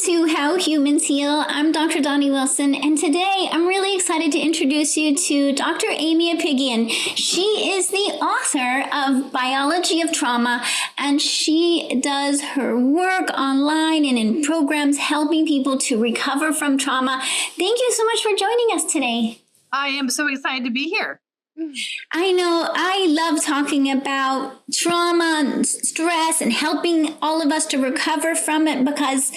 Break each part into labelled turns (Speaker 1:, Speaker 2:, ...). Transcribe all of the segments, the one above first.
Speaker 1: to How Humans Heal. I'm Dr. Donnie Wilson, and today I'm really excited to introduce you to Dr. Aimie Apigian. She is the author of Biology of Trauma, and she does her work online and in programs helping people to recover from trauma. Thank you so much for joining us today.
Speaker 2: I am so excited to be here.
Speaker 1: I know I love talking about trauma and stress and helping all of us to recover from it, because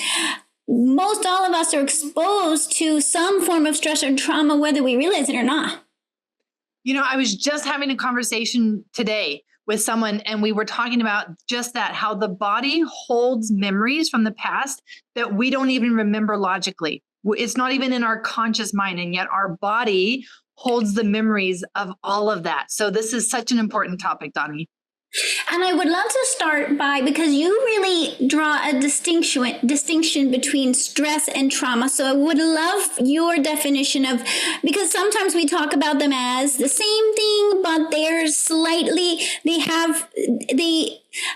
Speaker 1: most all of us are exposed to some form of stress or trauma, whether we realize it or not.
Speaker 2: You know, I was just having a conversation today with someone, and we were talking about just that, how the body holds memories from the past that we don't even remember logically. It's not even in our conscious mind, and yet our body holds the memories of all of that. So this is such an important topic, Donnie.
Speaker 1: And I would love to start by, because you really draw a distinction between stress and trauma. So I would love your definition of, because sometimes we talk about them as the same thing, but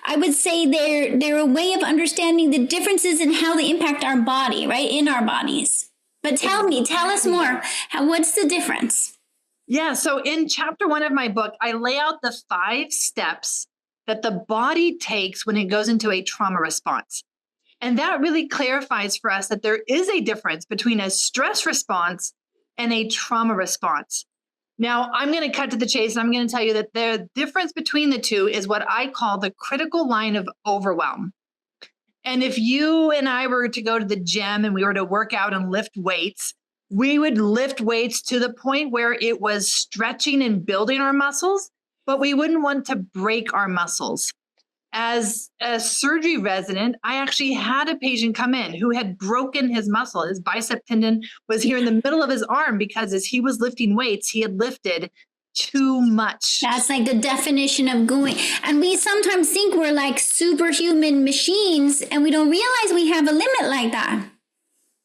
Speaker 1: I would say they're a way of understanding the differences in how they impact our body, right? In our bodies. But tell us more. What's the difference?
Speaker 2: Yeah. So in chapter 1 of my book, I lay out the 5 steps that the body takes when it goes into a trauma response. And that really clarifies for us that there is a difference between a stress response and a trauma response. Now, I'm going to cut to the chase, and I'm going to tell you that the difference between the two is what I call the critical line of overwhelm. And if you and I were to go to the gym and we were to work out and lift weights, we would lift weights to the point where it was stretching and building our muscles, but we wouldn't want to break our muscles. As a surgery resident, I actually had a patient come in who had broken his muscle. His bicep tendon was here in the middle of his arm because as he was lifting weights, he had lifted too much.
Speaker 1: That's like the definition of going. And we sometimes think we're like superhuman machines, and we don't realize we have a limit like that.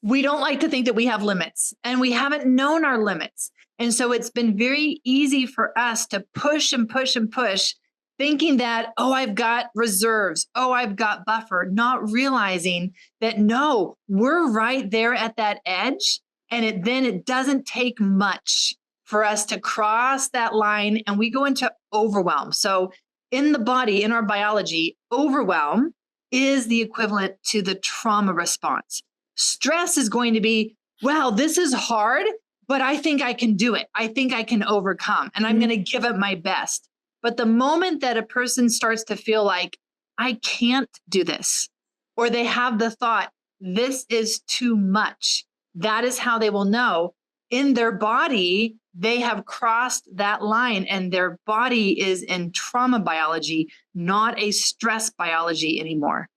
Speaker 2: We don't like to think that we have limits, and we haven't known our limits. And so it's been very easy for us to push and push and push, thinking that, oh, I've got reserves. Oh, I've got buffer, not realizing that, no, we're right there at that edge. And it doesn't take much for us to cross that line, and we go into overwhelm. So in the body, in our biology, overwhelm is the equivalent to the trauma response. Stress is going to be, wow, this is hard, but I think I can do it. I think I can overcome, and I'm going to give it my best. But the moment that a person starts to feel like, I can't do this, or they have the thought, this is too much, that is how they will know in their body they have crossed that line, and their body is in trauma biology, not a stress biology anymore.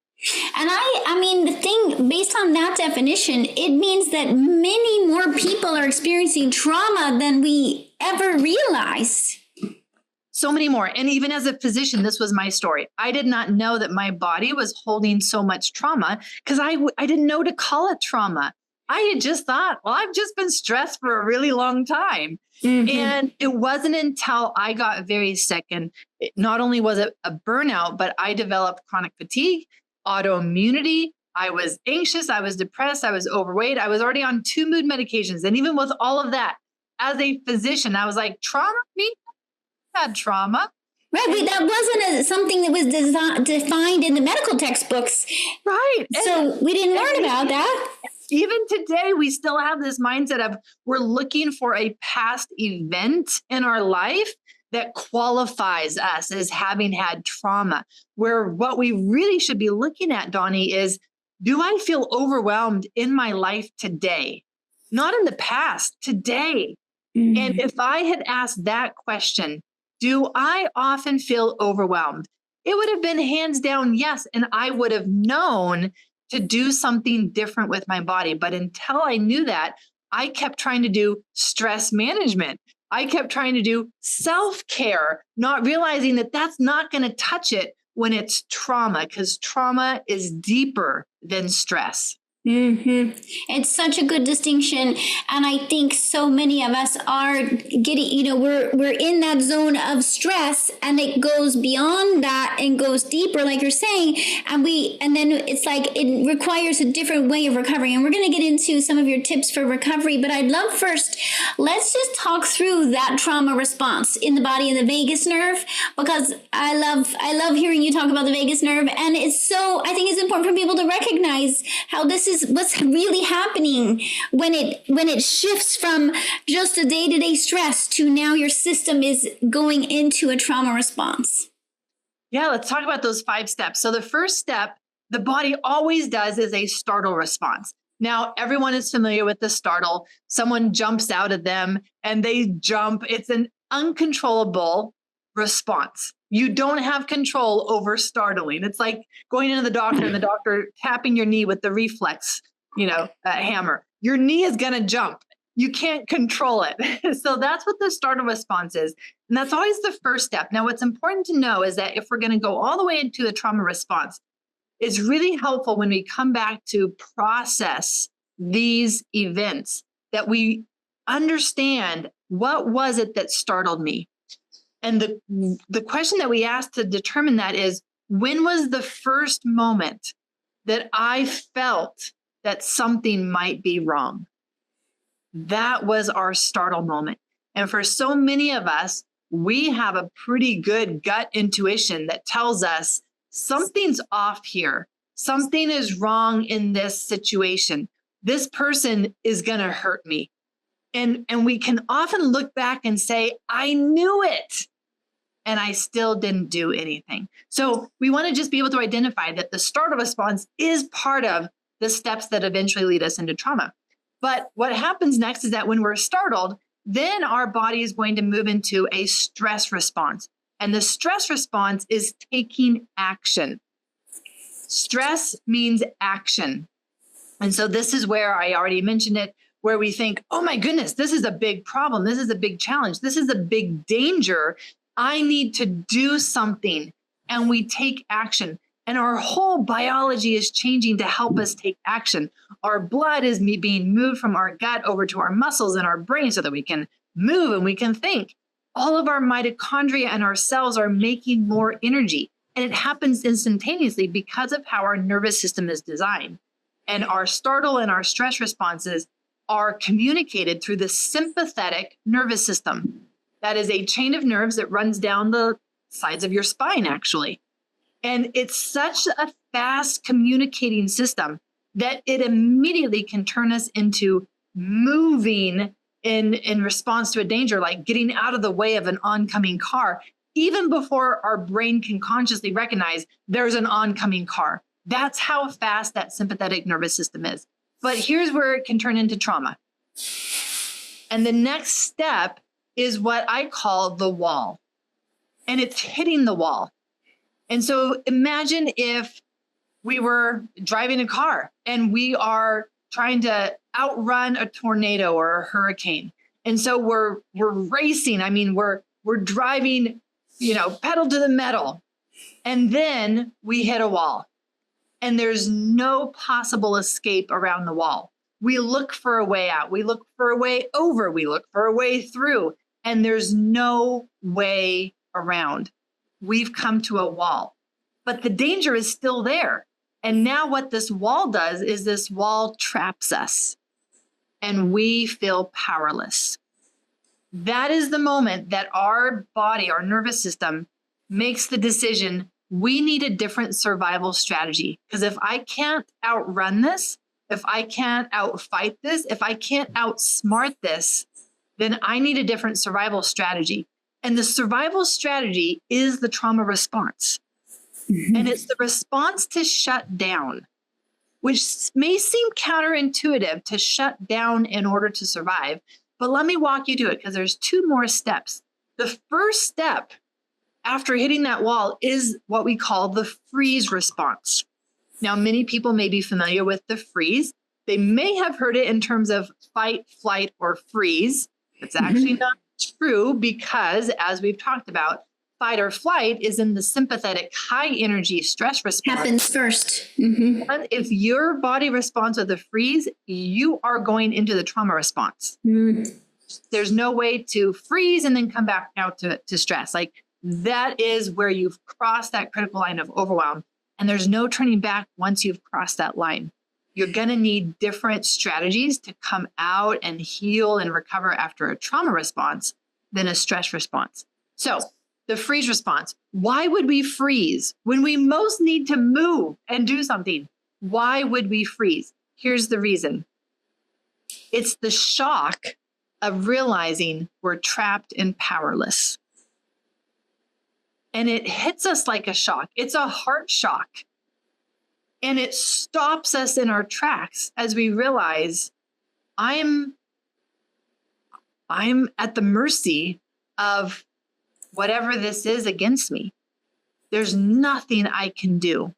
Speaker 1: And I mean, the thing, based on that definition, it means that many more people are experiencing trauma than we ever realized.
Speaker 2: So many more. And even as a physician, this was my story. I did not know that my body was holding so much trauma because I didn't know to call it trauma. I had just thought, well, I've just been stressed for a really long time. Mm-hmm. And it wasn't until I got very sick, and not only was it a burnout, but I developed chronic fatigue, autoimmunity. I was anxious. I was depressed. I was overweight. I was already on 2 mood medications. And even with all of that, as a physician, I was like, trauma? Me? I had trauma.
Speaker 1: Right, but that wasn't something that was defined in the medical textbooks.
Speaker 2: Right.
Speaker 1: So we didn't learn about that.
Speaker 2: Even today, we still have this mindset of we're looking for a past event in our life that qualifies us as having had trauma, where what we really should be looking at, Donnie, is, do I feel overwhelmed in my life today? Not in the past, today. Mm-hmm. And if I had asked that question, do I often feel overwhelmed? It would have been hands down yes, and I would have known to do something different with my body. But until I knew that, I kept trying to do stress management. I kept trying to do self-care, not realizing that that's not going to touch it when it's trauma, because trauma is deeper than stress.
Speaker 1: It's such a good distinction, and I think so many of us are getting. We're in that zone of stress, and it goes beyond that and goes deeper, like you're saying. And then it's like it requires a different way of recovering. And we're going to get into some of your tips for recovery. But I'd love first, let's just talk through that trauma response in the body and the vagus nerve, because I love hearing you talk about the vagus nerve, and I think it's important for people to recognize how this is what's really happening when it shifts from just a day-to-day stress to now your system is going into a trauma response.
Speaker 2: Yeah, let's talk about those 5 steps. So the first step the body always does is a startle response. Now, everyone is familiar with the startle. Someone jumps out at them and they jump. It's an uncontrollable response. You don't have control over startling. It's like going into the doctor and the doctor tapping your knee with the reflex, hammer. Your knee is going to jump. You can't control it. So that's what the startle response is. And that's always the first step. Now, what's important to know is that if we're going to go all the way into the trauma response, it's really helpful when we come back to process these events that we understand what was it that startled me. And the question that we ask to determine that is, when was the first moment that I felt that something might be wrong? That was our startle moment. And for so many of us, we have a pretty good gut intuition that tells us something's off here. Something is wrong in this situation. This person is going to hurt me. And we can often look back and say, I knew it. And I still didn't do anything. So we want to just be able to identify that the startle response is part of the steps that eventually lead us into trauma. But what happens next is that when we're startled, then our body is going to move into a stress response. And the stress response is taking action. Stress means action. And so this is where I already mentioned it, where we think, oh my goodness, this is a big problem. This is a big challenge. This is a big danger. I need to do something. And we take action. And our whole biology is changing to help us take action. Our blood is being moved from our gut over to our muscles and our brain so that we can move and we can think. All of our mitochondria and our cells are making more energy. And it happens instantaneously because of how our nervous system is designed. And our startle and our stress responses are communicated through the sympathetic nervous system. That is a chain of nerves that runs down the sides of your spine, actually. And it's such a fast communicating system that it immediately can turn us into moving in response to a danger, like getting out of the way of an oncoming car, even before our brain can consciously recognize there's an oncoming car. That's how fast that sympathetic nervous system is. But here's where it can turn into trauma. And the next step is what I call the wall. And it's hitting the wall. And so imagine if we were driving a car and we are trying to outrun a tornado or a hurricane. And so we're racing. I mean, we're driving, pedal to the metal. And then we hit a wall. And there's no possible escape around the wall. We look for a way out. We look for a way over. We look for a way through. And there's no way around. We've come to a wall. But the danger is still there. And now what this wall does is this wall traps us. And we feel powerless. That is the moment that our body, our nervous system, makes the decision, we need a different survival strategy. Because if I can't outrun this, if I can't outfight this, if I can't outsmart this, then I need a different survival strategy. And the survival strategy is the trauma response. And it's the response to shut down, which may seem counterintuitive to shut down in order to survive. But let me walk you through it because there's 2 more steps. The first step after hitting that wall is what we call the freeze response. Now, many people may be familiar with the freeze. They may have heard it in terms of fight, flight, or freeze. It's actually not true because, as we've talked about, fight or flight is in the sympathetic high energy stress response.
Speaker 1: Happens first.
Speaker 2: And if your body responds with a freeze, you are going into the trauma response. There's no way to freeze and then come back out to stress. Like that is where you've crossed that critical line of overwhelm. And there's no turning back once you've crossed that line. You're going to need different strategies to come out and heal and recover after a trauma response than a stress response. So the freeze response, why would we freeze when we most need to move and do something? Why would we freeze? Here's the reason. It's the shock of realizing we're trapped and powerless. And it hits us like a shock. It's a heart shock. And it stops us in our tracks as we realize I'm at the mercy of whatever this is against me. There's nothing I can do.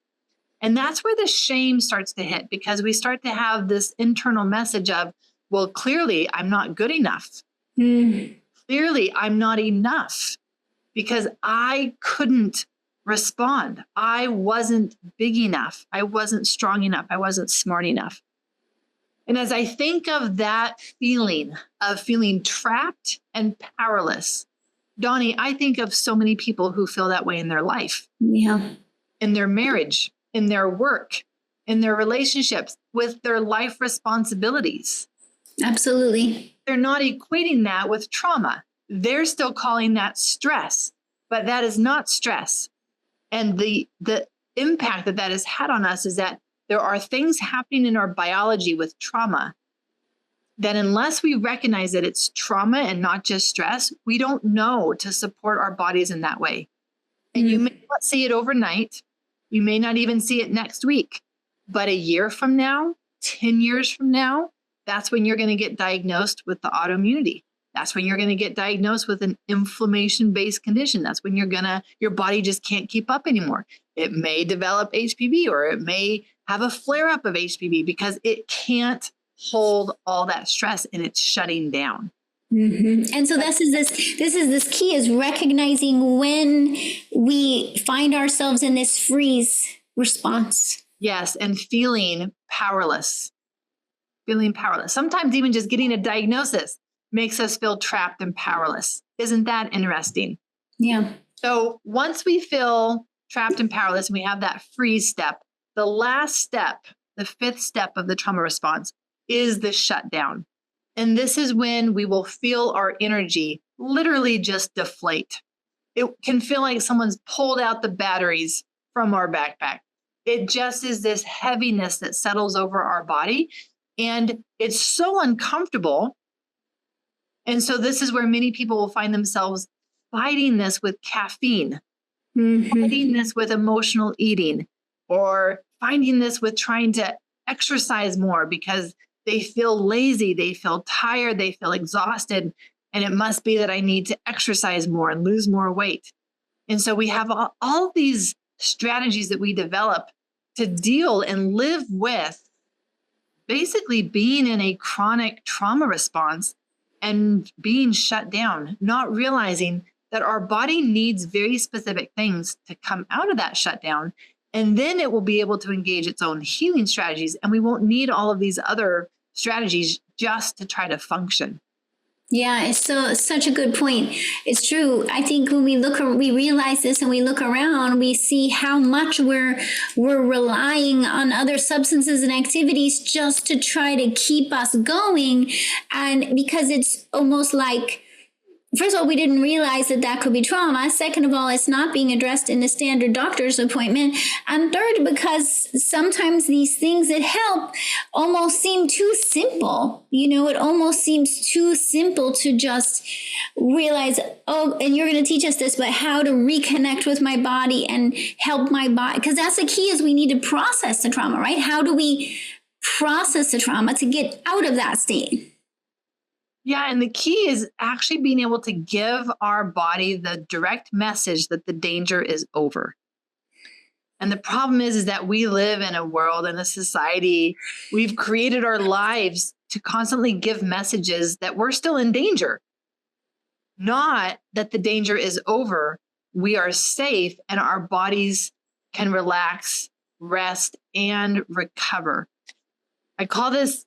Speaker 2: And that's where the shame starts to hit, because we start to have this internal message of, well, clearly I'm not good enough. Clearly I'm not enough because I couldn't respond. I wasn't big enough. I wasn't strong enough. I wasn't smart enough. And as I think of that feeling of feeling trapped and powerless, Donnie, I think of so many people who feel that way in their life.
Speaker 1: Yeah.
Speaker 2: In their marriage, in their work, in their relationships, with their life responsibilities.
Speaker 1: Absolutely.
Speaker 2: They're not equating that with trauma. They're still calling that stress, but that is not stress. And the impact that that has had on us is that there are things happening in our biology with trauma that unless we recognize that it's trauma and not just stress, we don't know to support our bodies in that way. And you may not see it overnight. You may not even see it next week, but a year from now, 10 years from now, that's when you're going to get diagnosed with the autoimmunity. That's when you're going to get diagnosed with an inflammation-based condition. That's when your body just can't keep up anymore. It may develop HPV, or it may have a flare-up of HPV because it can't hold all that stress and it's shutting down.
Speaker 1: And so this is key, is recognizing when we find ourselves in this freeze response.
Speaker 2: Yes, and feeling powerless. Sometimes even just getting a diagnosis makes us feel trapped and powerless. Isn't that interesting?
Speaker 1: Yeah.
Speaker 2: So once we feel trapped and powerless and we have that freeze step, the last step, the fifth step of the trauma response is the shutdown. And this is when we will feel our energy literally just deflate. It can feel like someone's pulled out the batteries from our backpack. It just is this heaviness that settles over our body. And it's so uncomfortable. And so this is where many people will find themselves fighting this with caffeine, fighting this with emotional eating, or finding this with trying to exercise more because they feel lazy, they feel tired, they feel exhausted, and it must be that I need to exercise more and lose more weight. And so we have all these strategies that we develop to deal and live with basically being in a chronic trauma response and being shut down, not realizing that our body needs very specific things to come out of that shutdown. And then it will be able to engage its own healing strategies. And we won't need all of these other strategies just to try to function.
Speaker 1: Yeah, it's such a good point. It's true. I think when we realize this and we look around, we see how much we're relying on other substances and activities just to try to keep us going. And because it's almost like, first of all, we didn't realize that could be trauma. Second of all, it's not being addressed in the standard doctor's appointment. And third, because sometimes these things that help almost seem too simple. It almost seems too simple to just realize, oh, and you're going to teach us this, but how to reconnect with my body and help my body. Because that's the key, is we need to process the trauma, right? How do we process the trauma to get out of that state?
Speaker 2: Yeah, and the key is actually being able to give our body the direct message that the danger is over. And the problem is that we live in a world and a society, we've created our lives to constantly give messages that we're still in danger. Not that the danger is over, we are safe and our bodies can relax, rest, and recover. I call this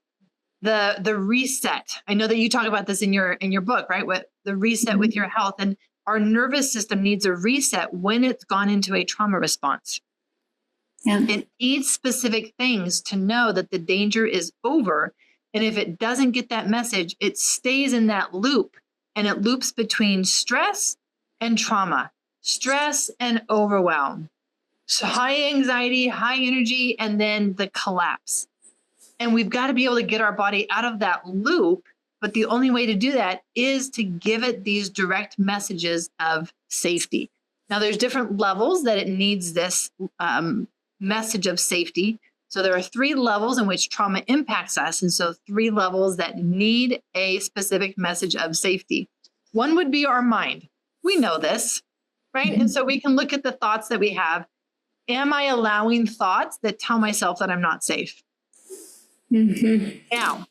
Speaker 2: the reset. I know that you talk about this in your book, right? With the reset with your health. And our nervous system needs a reset when it's gone into a trauma response. Yeah. It needs specific things to know that the danger is over. And if it doesn't get that message, it stays in that loop, and it loops between stress and trauma, stress and overwhelm. So high anxiety, high energy, and then the collapse. And we've got to be able to get our body out of that loop. But the only way to do that is to give it these direct messages of safety. Now, there's different levels that it needs this message of safety. So there are 3 levels in which trauma impacts us. And so 3 levels that need a specific message of safety. One would be our mind. We know this, right? And so we can look at the thoughts that we have. Am I allowing thoughts that tell myself that I'm not safe? Now,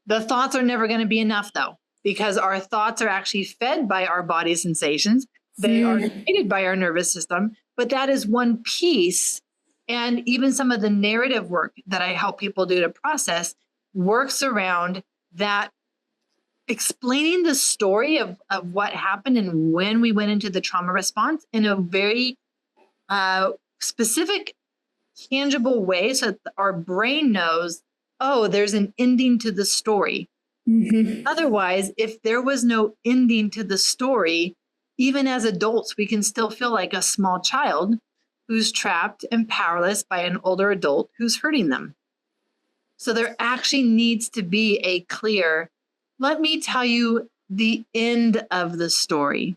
Speaker 2: the thoughts are never going to be enough, though, because our thoughts are actually fed by our body sensations. They are created by our nervous system, but that is one piece. And even some of the narrative work that I help people do to process works around that, explaining the story of what happened and when we went into the trauma response in a very specific, tangible way, so that our brain knows, oh, there's an ending to the story. Otherwise, if there was no ending to the story, even as adults, we can still feel like a small child who's trapped and powerless by an older adult who's hurting them. So there actually needs to be a clear, let me tell you the end of the story.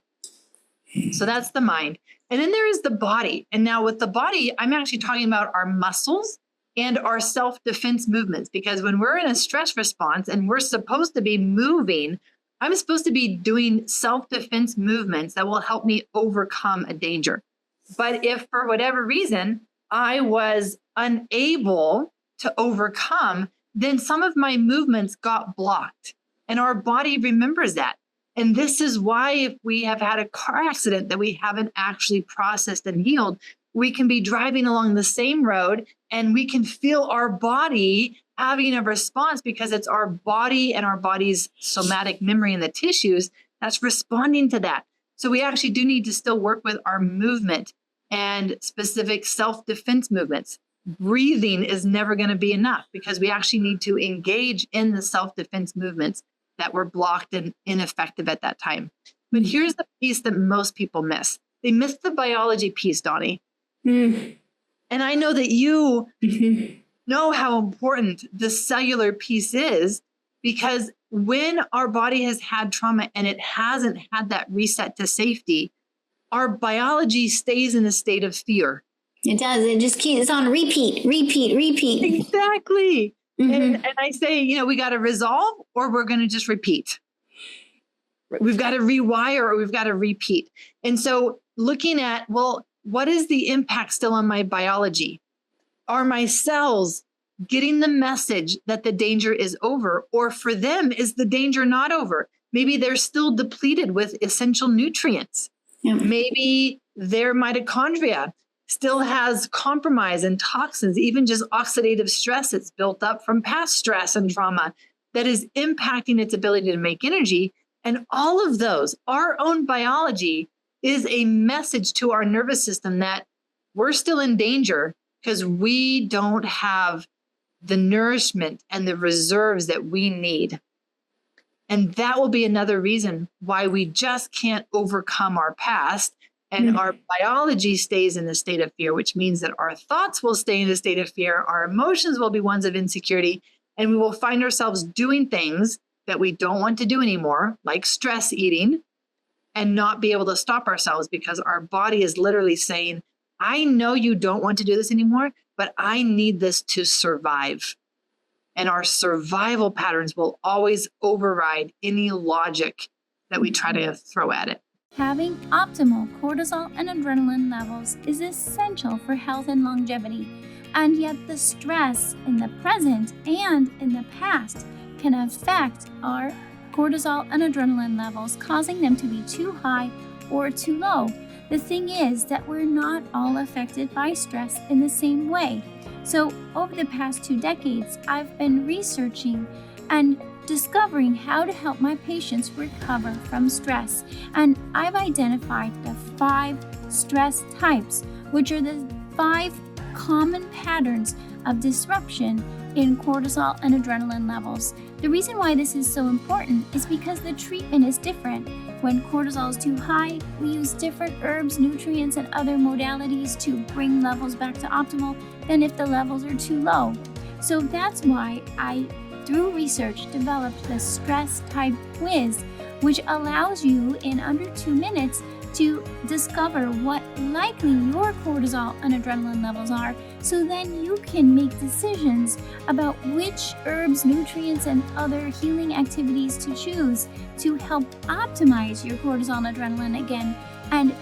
Speaker 2: So that's the mind. And then there is the body. And now with the body, I'm actually talking about our muscles and our self-defense movements, because when we're in a stress response and we're supposed to be moving, I'm supposed to be doing self-defense movements that will help me overcome a danger. But if for whatever reason I was unable to overcome, then some of my movements got blocked, and our body remembers that. And this is why if we have had a car accident that we haven't actually processed and healed, we can be driving along the same road and we can feel our body having a response, because it's our body and our body's somatic memory in the tissues that's responding to that. So we actually do need to still work with our movement and specific self-defense movements. Breathing is never going to be enough, because we actually need to engage in the self-defense movements that were blocked and ineffective at that time. But here's the piece that most people miss. They miss the biology piece, Donnie. And I know that you know how important the cellular piece is, because when our body has had trauma and it hasn't had that reset to safety, our biology stays in a state of fear.
Speaker 1: It does. It just keeps on repeat.
Speaker 2: Exactly. And I say, we got to resolve, or we're going to just repeat. We've got to rewire, or we've got to repeat. And so looking at, well, what is the impact still on my biology? Are my cells getting the message that the danger is over? Or for them, is the danger not over? Maybe they're still depleted with essential nutrients. Yeah. Maybe their mitochondria still has compromise and toxins, even just oxidative stress that's built up from past stress and trauma that is impacting its ability to make energy. And all of those, our own biology, is a message to our nervous system that we're still in danger because we don't have the nourishment and the reserves that we need. And that will be another reason why we just can't overcome our past. And our biology stays in a state of fear, which means that our thoughts will stay in a state of fear. Our emotions will be ones of insecurity. And we will find ourselves doing things that we don't want to do anymore, like stress eating, and not be able to stop ourselves, because our body is literally saying, I know you don't want to do this anymore, but I need this to survive. And our survival patterns will always override any logic that we try to throw at it.
Speaker 3: Having optimal cortisol and adrenaline levels is essential for health and longevity, and yet the stress in the present and in the past can affect our cortisol and adrenaline levels, causing them to be too high or too low. The thing is that we're not all affected by stress in the same way. So, over the past 2 decades, I've been researching and discovering how to help my patients recover from stress. And I've identified the 5 stress types, which are the 5 common patterns of disruption in cortisol and adrenaline levels. The reason why this is so important is because the treatment is different. When cortisol is too high, we use different herbs, nutrients, and other modalities to bring levels back to optimal than if the levels are too low. So that's why I, through research, developed the stress type quiz, which allows you in under 2 minutes to discover what likely your cortisol and adrenaline levels are, so then you can make decisions about which herbs, nutrients, and other healing activities to choose to help optimize your cortisol and adrenaline again and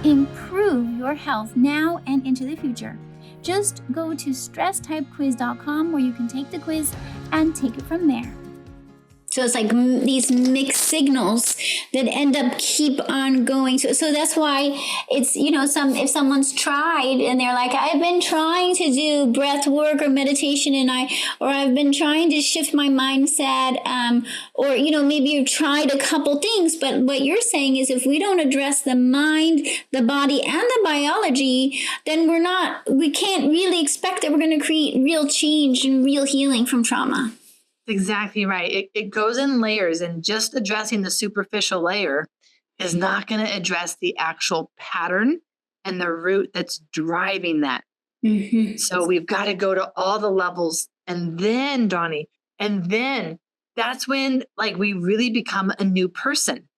Speaker 3: improve your health now and into the future. Just go to stresstypequiz.com where you can take the quiz and take it from there.
Speaker 1: So it's like these mixed signals that end up keep on going. So that's why it's, if someone's tried and they're like, I've been trying to do breath work or meditation or I've been trying to shift my mindset, or, maybe you've tried a couple things, but what you're saying is if we don't address the mind, the body, and the biology, then we can't really expect that we're going to create real change and real healing from trauma.
Speaker 2: Exactly right. It goes in layers, and just addressing the superficial layer is not going to address the actual pattern and the root that's driving that.
Speaker 1: Mm-hmm.
Speaker 2: So we've got to go to all the levels. And then, Donnie, that's when we really become a new person.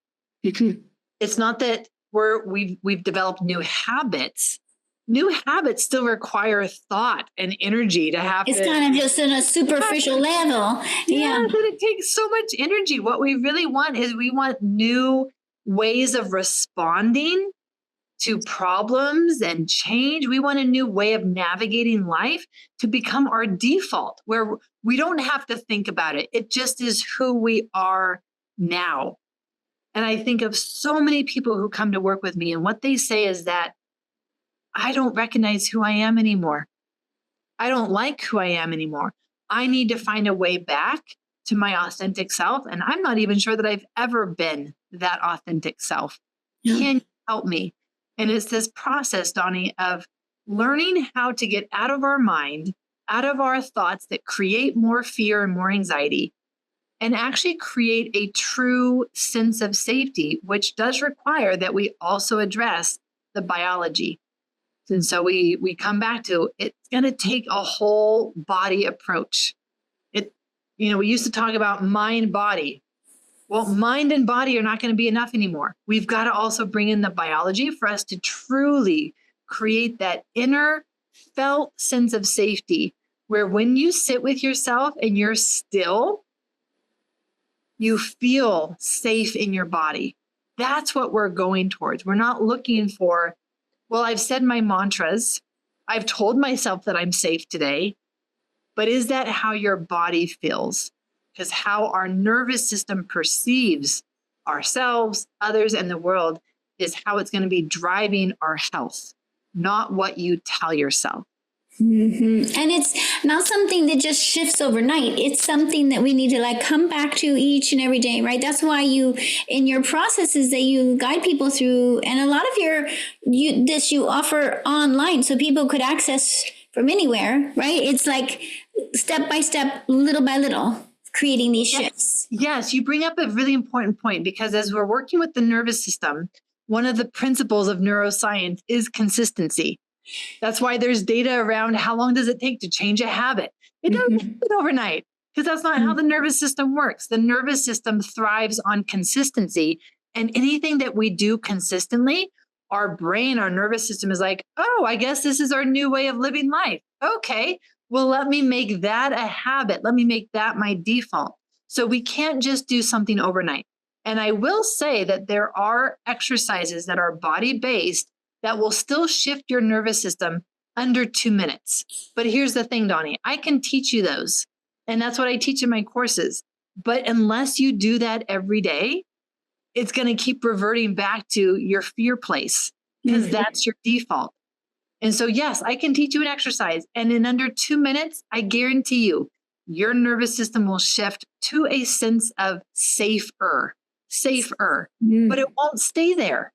Speaker 1: Mm-hmm.
Speaker 2: It's not that we've developed new habits. New habits still require thought and energy to happen.
Speaker 1: It's kind of just on a superficial level.
Speaker 2: Yeah, but it takes so much energy. What we really want is we want new ways of responding to problems and change. We want a new way of navigating life to become our default, where we don't have to think about it. It just is who we are now. And I think of so many people who come to work with me, and what they say is that I don't recognize who I am anymore. I don't like who I am anymore. I need to find a way back to my authentic self. And I'm not even sure that I've ever been that authentic self.
Speaker 1: Yeah.
Speaker 2: Can you help me? And it's this process, Donnie, of learning how to get out of our mind, out of our thoughts that create more fear and more anxiety, and actually create a true sense of safety, which does require that we also address the biology. And so we come back to it's going to take a whole body approach. We used to talk about mind body. Well, mind and body are not going to be enough anymore. We've got to also bring in the biology for us to truly create that inner felt sense of safety, where when you sit with yourself and you're still, you feel safe in your body. That's what we're going towards. We're not looking for, well, I've said my mantras. I've told myself that I'm safe today. But is that how your body feels? Because how our nervous system perceives ourselves, others, and the world is how it's going to be driving our health, not what you tell yourself.
Speaker 1: Mm-hmm. And it's not something that just shifts overnight. It's something that we need to come back to each and every day, right? That's why in your processes that you guide people through, and a lot of you offer online so people could access from anywhere, right? It's like step by step, little by little, creating these shifts.
Speaker 2: Yes, you bring up a really important point, because as we're working with the nervous system, one of the principles of neuroscience is consistency. That's why there's data around how long does it take to change a habit. It doesn't happen overnight, because that's not how the nervous system works. The nervous system thrives on consistency, and anything that we do consistently, our brain, our nervous system is like, oh, I guess this is our new way of living life. Okay, well, let me make that a habit. Let me make that my default. So we can't just do something overnight. And I will say that there are exercises that are body-based that will still shift your nervous system under 2 minutes. But here's the thing, Donnie, I can teach you those. And that's what I teach in my courses. But unless you do that every day, it's going to keep reverting back to your fear place. because that's your default. And so, yes, I can teach you an exercise, and in under 2 minutes, I guarantee you, your nervous system will shift to a sense of safer, but it won't stay there.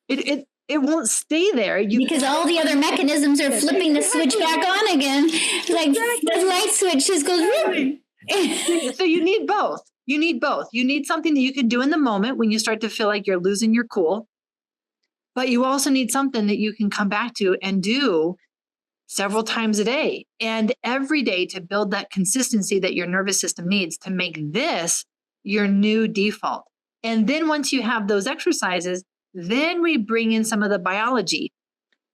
Speaker 2: It won't stay there.
Speaker 1: Because all the other mechanisms are flipping the switch back on again. Like the light switch just goes.
Speaker 2: So you need both. You need something that you can do in the moment when you start to feel like you're losing your cool. But you also need something that you can come back to and do several times a day and every day to build that consistency that your nervous system needs to make this your new default. And then once you have those exercises, then we bring in some of the biology.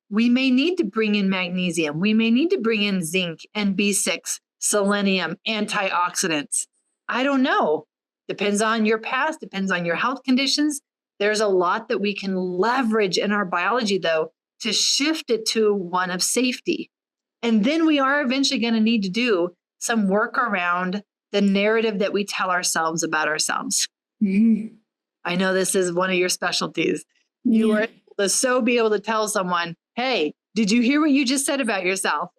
Speaker 2: We may need to bring in magnesium. We may need to bring in zinc and B6, selenium, antioxidants. I don't know. Depends on your past, depends on your health conditions. There's a lot that we can leverage in our biology, though, to shift it to one of safety. And then we are eventually going to need to do some work around the narrative that we tell ourselves about ourselves. Mm-hmm. I know this is one of your specialties. You were be able to tell someone, hey, did you hear what you just said about yourself?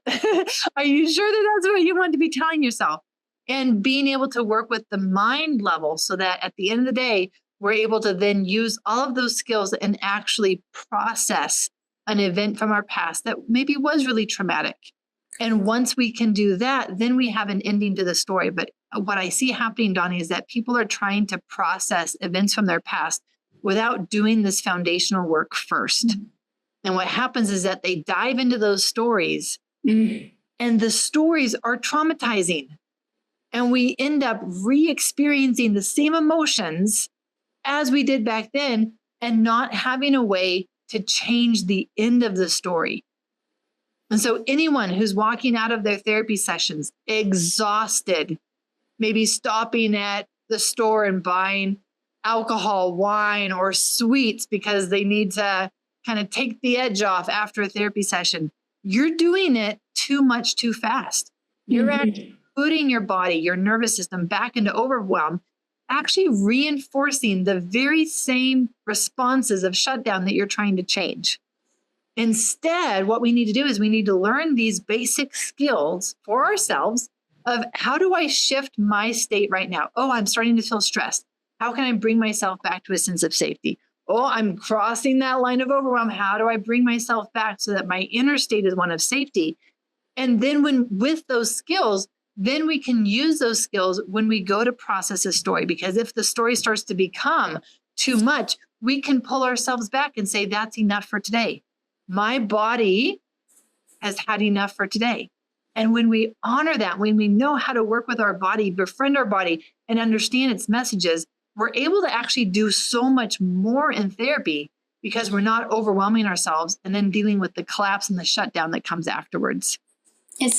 Speaker 2: Are you sure that that's what you want to be telling yourself? And being able to work with the mind level so that at the end of the day, we're able to then use all of those skills and actually process an event from our past that maybe was really traumatic. And once we can do that, then we have an ending to the story. But what I see happening, Donnie, is that people are trying to process events from their past without doing this foundational work first. Mm-hmm. And what happens is that they dive into those stories, and the stories are traumatizing. And we end up re-experiencing the same emotions as we did back then and not having a way to change the end of the story. And so anyone who's walking out of their therapy sessions exhausted, maybe stopping at the store and buying alcohol, wine, or sweets because they need to kind of take the edge off after a therapy session, you're doing it too much too fast. You're actually putting your body, your nervous system back into overwhelm, actually reinforcing the very same responses of shutdown that you're trying to change. Instead, what we need to do is we need to learn these basic skills for ourselves of how do I shift my state right now? Oh, I'm starting to feel stressed. How can I bring myself back to a sense of safety? Oh, I'm crossing that line of overwhelm. How do I bring myself back so that my inner state is one of safety? And then with those skills, then we can use those skills when we go to process a story. Because if the story starts to become too much, we can pull ourselves back and say, that's enough for today. My body has had enough for today. And when we honor that, when we know how to work with our body, befriend our body, and understand its messages, we're able to actually do so much more in therapy because we're not overwhelming ourselves and then dealing with the collapse and the shutdown that comes afterwards.
Speaker 1: It's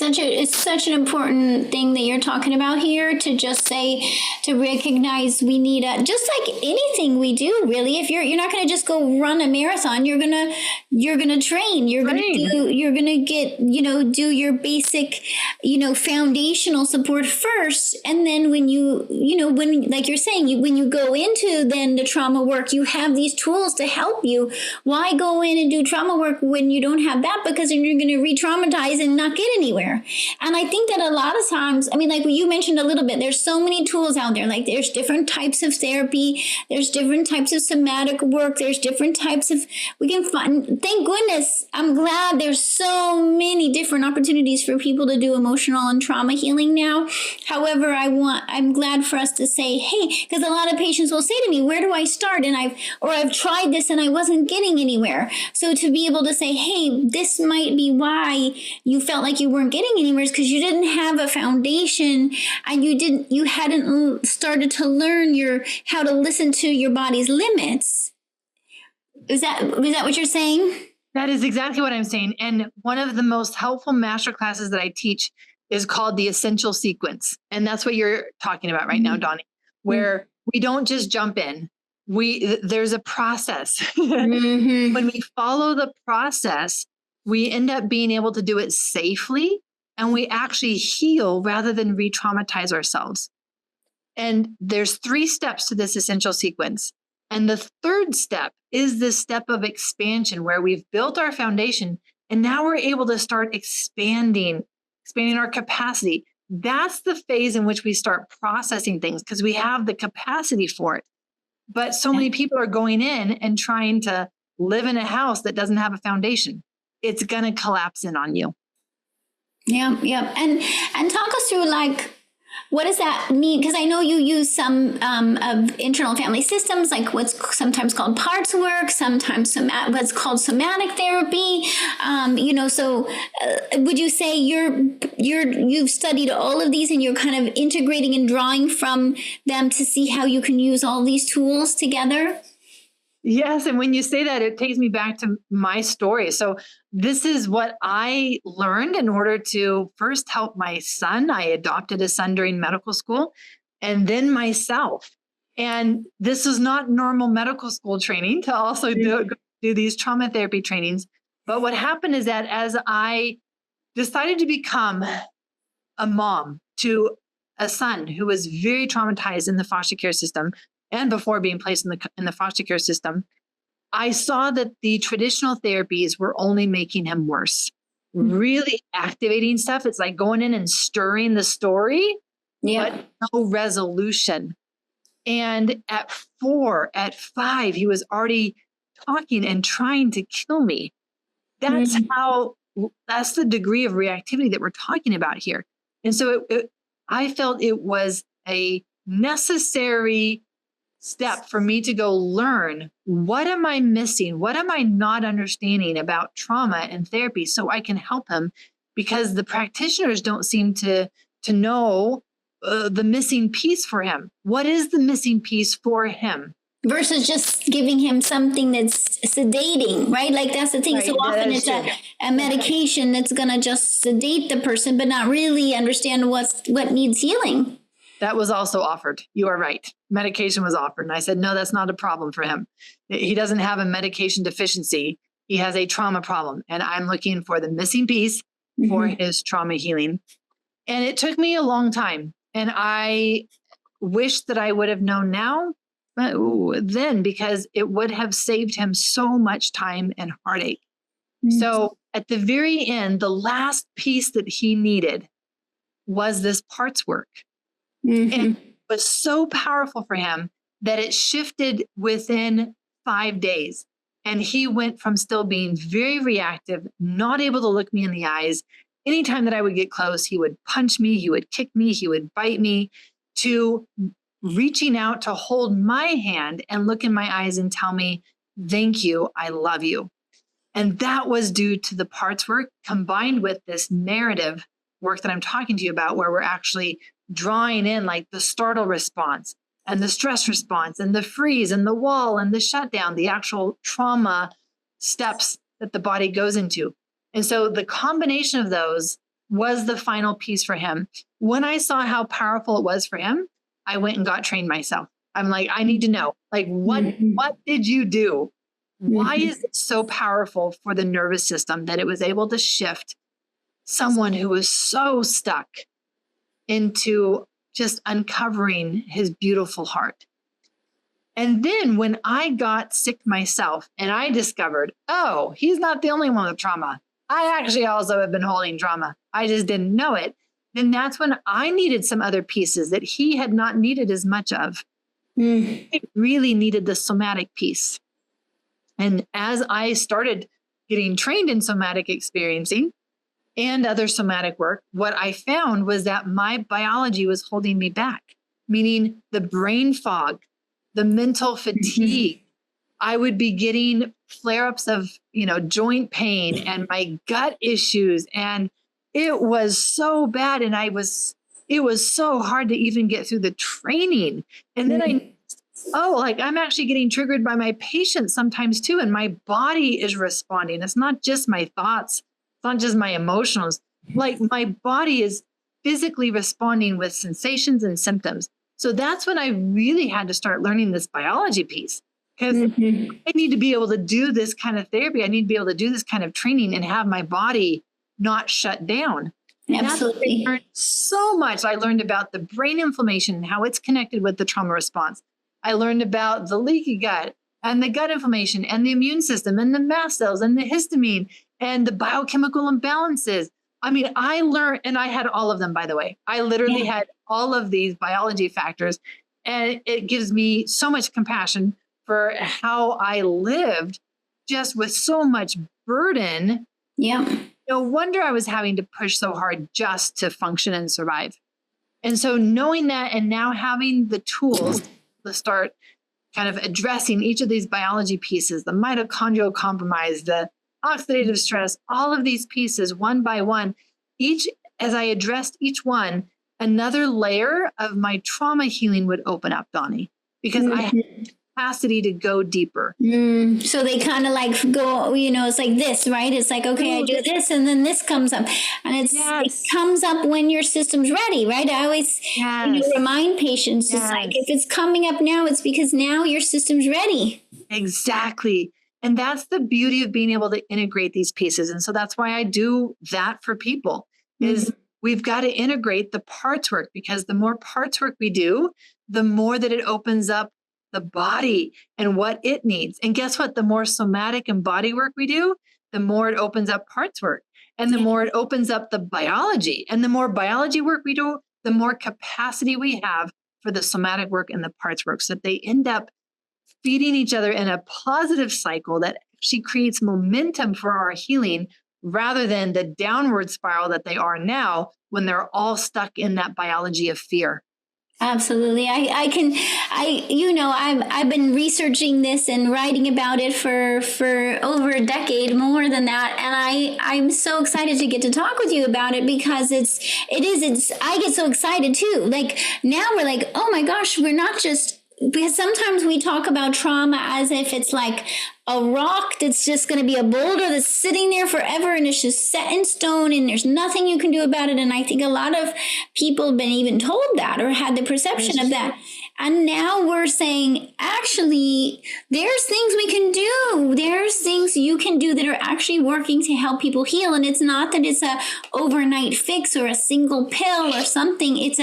Speaker 1: such an important thing that you're talking about here, to just say, to recognize we need just like anything we do, really. If you're not going to just go run a marathon, you're going to train, you're going to get, do your basic, foundational support first. And then when when, like you're saying, when you go into then the trauma work, you have these tools to help you. Why go in and do trauma work when you don't have that? Because then you're going to re-traumatize and not get anywhere. And I think that a lot of times, like you mentioned a little bit, there's so many tools out there. Like there's different types of therapy, there's different types of somatic work, there's different types of, we can find, thank goodness, I'm glad there's so many different opportunities for people to do emotional and trauma healing now. However, I'm glad for us to say, hey, because a lot of patients will say to me, where do I start? And I've tried this and I wasn't getting anywhere. So to be able to say, hey, this might be why you felt like you weren't getting anywhere, is because you didn't have a foundation and you hadn't started to learn how to listen to your body's limits. Is that what you're saying?
Speaker 2: That is exactly what I'm saying. And one of the most helpful master classes that I teach is called the essential sequence. And that's what you're talking about right now, Donnie, where we don't just jump in. There's a process. When we follow the process, we end up being able to do it safely, and we actually heal rather than re-traumatize ourselves. And there's 3 steps to this essential sequence. And the third step is this step of expansion where we've built our foundation and now we're able to start expanding our capacity. That's the phase in which we start processing things because we have the capacity for it. But so many people are going in and trying to live in a house that doesn't have a foundation. It's going to collapse in on you.
Speaker 1: Yeah, yeah. And talk us through, like, what does that mean? Because I know you use some of internal family systems, like what's sometimes called parts work, sometimes what's called somatic therapy. So would you say you've studied all of these and you're kind of integrating and drawing from them to see how you can use all these tools together?
Speaker 2: Yes. And when you say that, it takes me back to my story. So this is what I learned in order to first help my son. I adopted a son during medical school and then myself. And this is not normal medical school training to also do these trauma therapy trainings. But what happened is that as I decided to become a mom to a son who was very traumatized in the foster care system, and before being placed in the foster care system, I saw that the traditional therapies were only making him worse. Really activating stuff. It's like going in and stirring the story, but no resolution. And at 4, at 5, he was already talking and trying to kill me. That's the degree of reactivity that we're talking about here. And so I felt it was a necessary step for me to go learn, what am I missing? What am I not understanding about trauma and therapy so I can help him? Because the practitioners don't seem to know the missing piece for him. What is the missing piece for him?
Speaker 1: Versus just giving him something that's sedating, right? Like that's the thing. Right, so often it's a medication that's going to just sedate the person, but not really understand what needs healing.
Speaker 2: That was also offered. You are right. Medication was offered. And I said, no, that's not a problem for him. He doesn't have a medication deficiency. He has a trauma problem. And I'm looking for the missing piece for his trauma healing. And it took me a long time. And I wish that I would have known now then, because it would have saved him so much time and heartache. So at the very end, the last piece that he needed was this parts work. And it was so powerful for him that it shifted within 5 days. And he went from still being very reactive, not able to look me in the eyes. Anytime that I would get close, he would punch me, he would kick me, he would bite me, to reaching out to hold my hand and look in my eyes and tell me, thank you, I love you. And that was due to the parts work combined with this narrative work that I'm talking to you about, where we're actually drawing in like the startle response and the stress response and the freeze and the wall and the shutdown, the actual trauma steps that the body goes into. And so the combination of those was the final piece for him. When I saw how powerful it was for him, I went and got trained myself. I'm like, I need to know, like, what did you do? Why is it so powerful for the nervous system that it was able to shift someone who was so stuck into just uncovering his beautiful heart? And then when I got sick myself and I discovered, oh, he's not the only one with trauma. I actually also have been holding trauma. I just didn't know it. Then that's when I needed some other pieces that he had not needed as much of. He really needed the somatic piece. And as I started getting trained in somatic experiencing and other somatic work, what I found was that my biology was holding me back, meaning the brain fog, the mental fatigue. I would be getting flare-ups of, joint pain and my gut issues. And it was so bad. And it was so hard to even get through the training. And then I'm actually getting triggered by my patients sometimes too. And my body is responding. It's not just my thoughts. It's not just my emotions. Like my body is physically responding with sensations and symptoms. So that's when I really had to start learning this biology piece, because I need to be able to do this kind of therapy. I need to be able to do this kind of training and have my body not shut down.
Speaker 1: Absolutely.
Speaker 2: I learned so much. I learned about the brain inflammation and how it's connected with the trauma response. I learned about the leaky gut and the gut inflammation and the immune system and the mast cells and the histamine and the biochemical imbalances. I mean, I learned, and I had all of them, by the way. I literally had all of these biology factors, and it gives me so much compassion for how I lived just with so much burden.
Speaker 1: Yeah.
Speaker 2: No wonder I was having to push so hard just to function and survive. And so knowing that and now having the tools to start kind of addressing each of these biology pieces, the mitochondrial compromise, the oxidative stress, all of these pieces one by one, each, as I addressed each one, another layer of my trauma healing would open up, Donnie, because I had the capacity to go deeper.
Speaker 1: So they kind of like go, it's like this, right? It's like, okay, I do this and then this comes up, and it comes up when your system's ready, right? I always remind patients, just like, if it's coming up now, it's because now your system's ready.
Speaker 2: Exactly. And that's the beauty of being able to integrate these pieces. And so that's why I do that for people is we've got to integrate the parts work, because the more parts work we do, the more that it opens up the body and what it needs. And guess what? The more somatic and body work we do, the more it opens up parts work, and the more it opens up the biology. And the more biology work we do, the more capacity we have for the somatic work and the parts work, so that they end up feeding each other in a positive cycle that actually creates momentum for our healing, rather than the downward spiral that they are now when they're all stuck in that biology of fear.
Speaker 1: Absolutely. I've been researching this and writing about it for over a decade, more than that. And I'm so excited to get to talk with you about it, because I get so excited too. Like now we're like, oh my gosh, we're not just, because sometimes we talk about trauma as if it's like a rock that's just going to be a boulder that's sitting there forever and it's just set in stone and there's nothing you can do about it. And I think a lot of people have been even told that or had the perception of that. And now we're saying, actually, there's things we can do. There's things you can do that are actually working to help people heal. And it's not that it's a overnight fix or a single pill or something. It's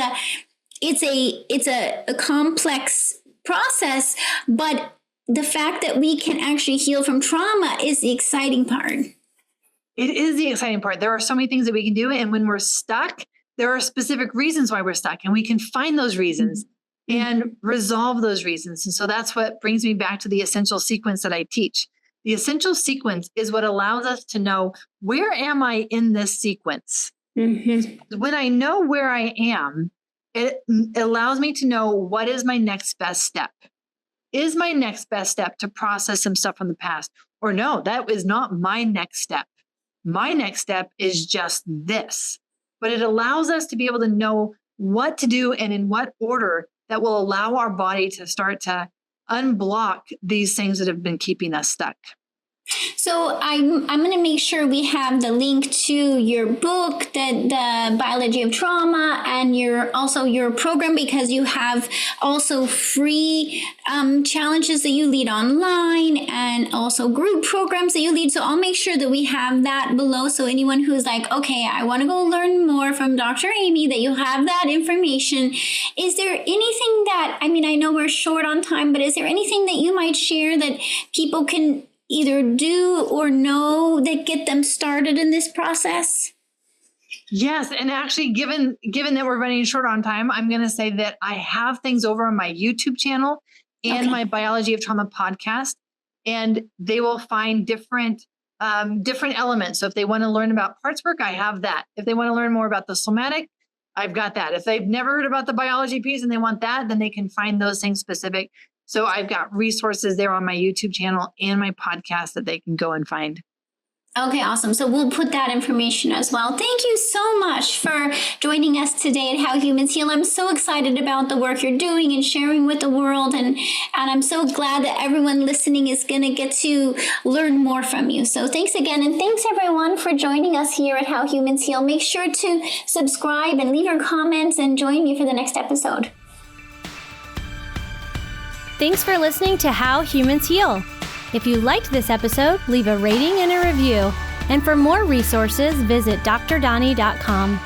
Speaker 1: a complex process, but the fact that we can actually heal from trauma is the exciting part.
Speaker 2: It is the exciting part. There are so many things that we can do. And when we're stuck, there are specific reasons why we're stuck, and we can find those reasons and resolve those reasons. And so that's what brings me back to the essential sequence that I teach. The essential sequence is what allows us to know, where am I in this sequence? When I know where I am, it allows me to know what is my next best step. Is my next best step to process some stuff from the past? Or no, that is not my next step. My next step is just this. But it allows us to be able to know what to do and in what order that will allow our body to start to unblock these things that have been keeping us stuck.
Speaker 1: So I'm going to make sure we have the link to your book, the Biology of Trauma, and your program, because you have also free challenges that you lead online, and also group programs that you lead. So I'll make sure that we have that below. So anyone who's like, okay, I want to go learn more from Dr. Aimie, that you have that information. Is there anything that, I know we're short on time, but is there anything that you might share that people can either do or know that get them started in this process?
Speaker 2: Yes. And actually, given that we're running short on time, I'm going to say that I have things over on my YouTube channel and my Biology of Trauma podcast, and they will find different elements. So if they want to learn about parts work, I have that. If they want to learn more about the somatic, I've got that. If they've never heard about the biology piece and they want that, then they can find those things specific. So I've got resources there on my YouTube channel and my podcast that they can go and find.
Speaker 1: Okay, awesome. So we'll put that information as well. Thank you so much for joining us today at How Humans Heal. I'm so excited about the work you're doing and sharing with the world. And I'm so glad that everyone listening is going to get to learn more from you. So thanks again. And thanks everyone for joining us here at How Humans Heal. Make sure to subscribe and leave your comments and join me for the next episode.
Speaker 3: Thanks for listening to How Humans Heal. If you liked this episode, leave a rating and a review. And for more resources, visit drdonnie.com.